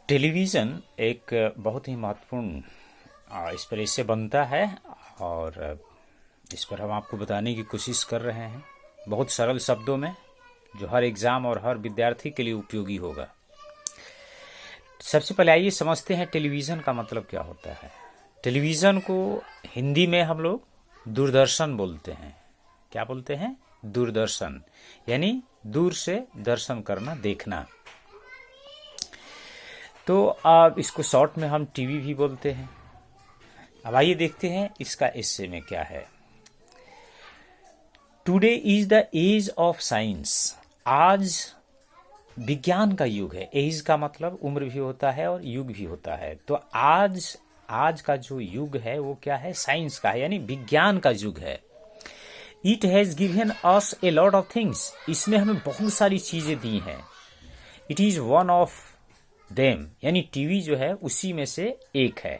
Television एक बहुत ही महत्वपूर्ण इस पर इससे बनता है और इस पर हम आपको बताने की कोशिश कर रहे हैं बहुत सरल शब्दों में, जो हर एग्ज़ाम और हर विद्यार्थी के लिए उपयोगी होगा। सबसे पहले आइए समझते हैं टेलीविज़न का मतलब क्या होता है। टेलीविज़न को हिंदी में हम लोग दूरदर्शन बोलते हैं। क्या बोलते हैं? दूरदर्शन, यानी दूर से दर्शन करना, देखना। तो अब इसको शॉर्ट में हम टीवी भी बोलते हैं। अब आइए देखते हैं इसका एस्से में क्या है। Today is the age of science. आज विज्ञान का युग है। एज का मतलब उम्र भी होता है और युग भी होता है। तो आज का जो युग है वो क्या है? साइंस का है, यानी विज्ञान का युग है। It has given us a lot of things. इसने हमें बहुत सारी चीजें दी हैं। It is one of them, यानी टीवी जो है उसी में से एक है।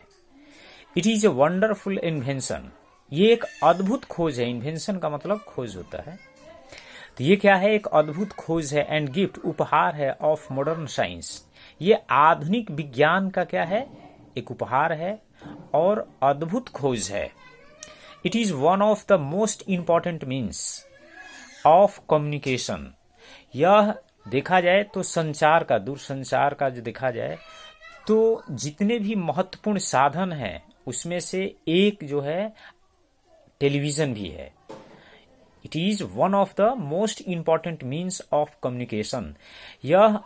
It is a wonderful invention. ये एक अद्भुत खोज है। इन्वेंशन का मतलब खोज होता है। तो ये क्या है? एक अद्भुत खोज है। एंड गिफ्ट, उपहार है, ऑफ मॉडर्न साइंस। ये आधुनिक विज्ञान का क्या है? एक उपहार है और अद्भुत खोज है। It is one of the most important means of communication. यह देखा जाए तो संचार का, दूरसंचार का जो देखा जाए तो जितने भी महत्वपूर्ण साधन हैं उसमें से एक जो है टेलीविजन भी है। It is one of the most important means of communication. यह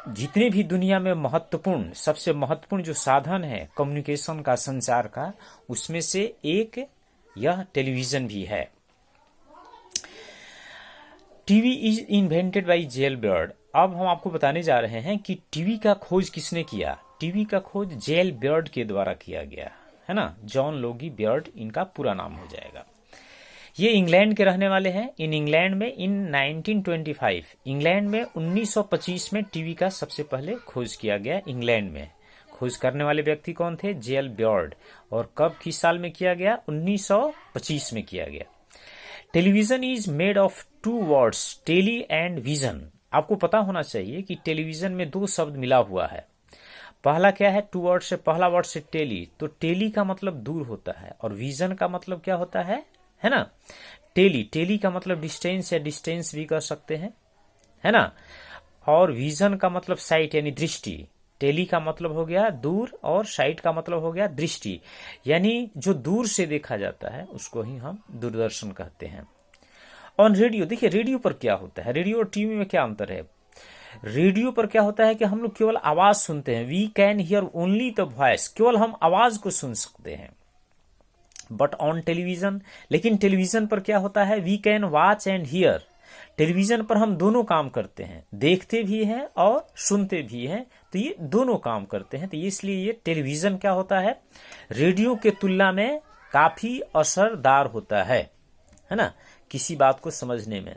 जितने भी दुनिया में महत्वपूर्ण, सबसे महत्वपूर्ण जो साधन है कम्युनिकेशन का, संचार का, उसमें से एक यह टेलीविजन भी है। टीवी इज इन्वेंटेड बाई जेल बर्ड। अब हम आपको बताने जा रहे हैं कि टीवी का खोज किसने किया। टीवी का खोज जेल बर्ड के द्वारा किया गया है ना। जॉन लोगी बर्ड इनका पूरा नाम हो जाएगा। ये इंग्लैंड के रहने वाले हैं। इन इंग्लैंड में इन 1925, इंग्लैंड में 1925 में टीवी का सबसे पहले खोज किया गया। इंग्लैंड में खोज करने वाले व्यक्ति कौन थे? जेल बर्ड। और कब, किस साल में किया गया? 1925 में किया गया। Television is made of two words, tele and vision. आपको पता होना चाहिए कि टेलीविजन में दो शब्द मिला हुआ है। पहला क्या है? टू वर्ड से, पहला वर्ड से टेली। तो टेली का मतलब दूर होता है और विजन का मतलब क्या होता है ना? टेली का मतलब डिस्टेंस या डिस्टेंस भी कर सकते हैं, है ना। और विजन का मतलब साइट यानी दृष्टि। टेली का मतलब हो गया दूर और साइट का मतलब हो गया दृष्टि, यानी जो दूर से देखा जाता है उसको ही हम दूरदर्शन कहते हैं। ऑन रेडियो, देखिए रेडियो पर क्या होता है, रेडियो और टीवी में क्या अंतर है। रेडियो पर क्या होता है कि हम लोग केवल आवाज सुनते हैं। We can hear only the voice, केवल हम आवाज को सुन सकते हैं। बट ऑन टेलीविजन, लेकिन टेलीविजन पर क्या होता है? We can watch and hear. Television पर हम दोनों काम करते हैं, देखते भी हैं और सुनते भी हैं। तो ये दोनों काम करते हैं। तो इसलिए ये टेलीविजन क्या होता है? रेडियो के तुलना में काफी असरदार होता है ना, किसी बात को समझने में।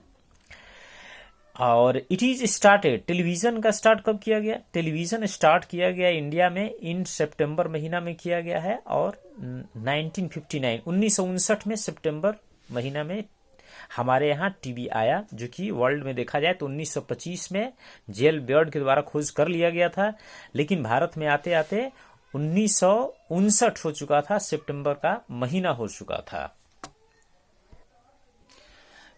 और इट इज स्टार्टेड, टेलीविजन का स्टार्ट कब किया गया? टेलीविजन स्टार्ट किया गया इंडिया में इन सितंबर महीना में किया गया है। और 1959 में सितंबर महीना में हमारे यहाँ टीवी आया, जो कि वर्ल्ड में देखा जाए तो 1925 में जेल बर्ड के द्वारा खोज कर लिया गया था। लेकिन भारत में आते आते 1959 हो चुका था, सितंबर का महीना हो चुका था।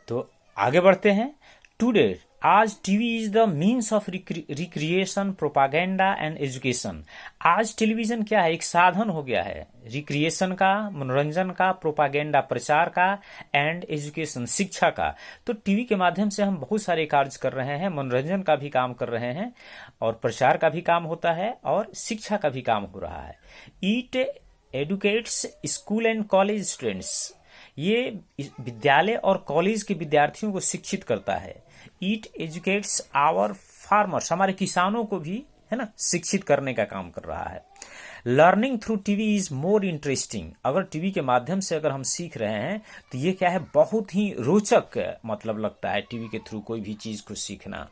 तो आगे बढ़ते हैं। टुडे, आज TV is the means of recreation, propaganda and education. आज टेलीविजन क्या है? एक साधन हो गया है रिक्रिएशन का, मनोरंजन का, प्रोपागेंडा प्रचार का, एंड एजुकेशन शिक्षा का। तो टीवी के माध्यम से हम बहुत सारे कार्य कर रहे हैं। मनोरंजन का भी काम कर रहे हैं और प्रचार का भी काम होता है और शिक्षा का भी काम हो रहा है। It educates school and college students. ये विद्यालय और कॉलेज के विद्यार्थियों को शिक्षित करता है। इट एजुकेट्स आवर फार्मर्स, हमारे किसानों को भी, है ना, शिक्षित करने का काम कर रहा है। Learning through TV is more interesting. अगर टीवी के माध्यम से अगर हम सीख रहे हैं तो ये क्या है? बहुत ही रोचक मतलब लगता है टीवी के थ्रू कोई भी चीज को सीखना।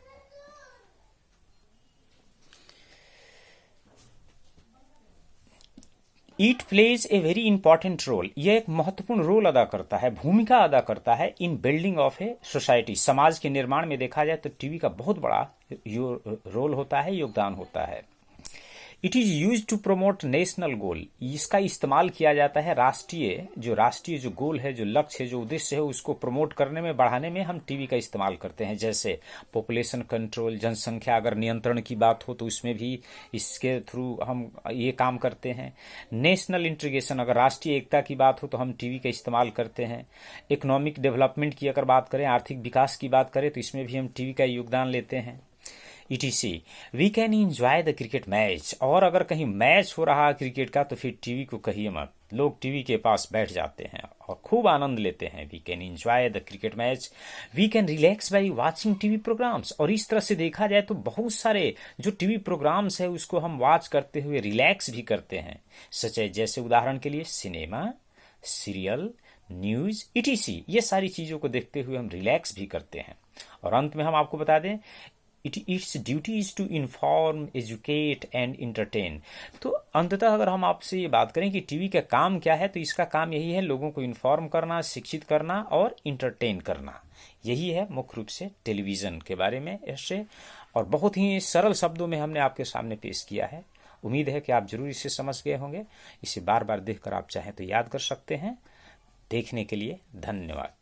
It plays a very important role. यह एक महत्वपूर्ण रोल अदा करता है, भूमिका अदा करता है इन बिल्डिंग ऑफ ए सोसाइटी। समाज के निर्माण में देखा जाए तो टीवी का बहुत बड़ा रोल होता है, योगदान होता है। It is use to promote national goal. इसका इस्तेमाल किया जाता है राष्ट्रीय जो गोल है, जो लक्ष्य है, जो उद्देश्य है, उसको प्रमोट करने में, बढ़ाने में हम टीवी का इस्तेमाल करते हैं। जैसे पॉपुलेशन कंट्रोल, जनसंख्या अगर नियंत्रण की बात हो तो उसमें भी इसके थ्रू हम ये काम करते हैं। नेशनल इंटीग्रेशन, अगर राष्ट्रीय एकता की बात हो तो हम टीवी का इस्तेमाल करते हैं। इकोनॉमिक डेवलपमेंट की अगर बात करें, आर्थिक विकास की बात करें, तो इसमें भी हम टीवी का योगदान लेते हैं। ETC, we can enjoy the cricket match. और अगर कहीं मैच हो रहा है क्रिकेट का तो फिर टीवी को कहिए मत, लोग टीवी के पास बैठ जाते हैं और खूब आनंद लेते हैं। We can enjoy the cricket match. We can relax by watching TV programmes. और इस तरह से देखा जाए तो बहुत सारे जो टीवी प्रोग्राम्स है उसको हम वॉच करते हुए रिलैक्स भी करते हैं। सच है, जैसे उदाहरण के लिए सिनेमा, सीरियल, न्यूज, ETC, ये सारी चीजों को देखते हुए हम रिलैक्स भी करते हैं। और अंत में हम आपको बता दें, its duty is to inform, educate and entertain. तो अंततः अगर हम आपसे ये बात करें कि टीवी का काम क्या है, तो इसका काम यही है, लोगों को इन्फॉर्म करना, शिक्षित करना और इंटरटेन करना। यही है मुख्य रूप से टेलीविजन के बारे में ऐसे, और बहुत ही सरल शब्दों में हमने आपके सामने पेश किया है। उम्मीद है कि आप जरूर इसे समझ गए होंगे। इसे बार बार देखकर आप चाहें तो याद कर सकते हैं। देखने के लिए धन्यवाद।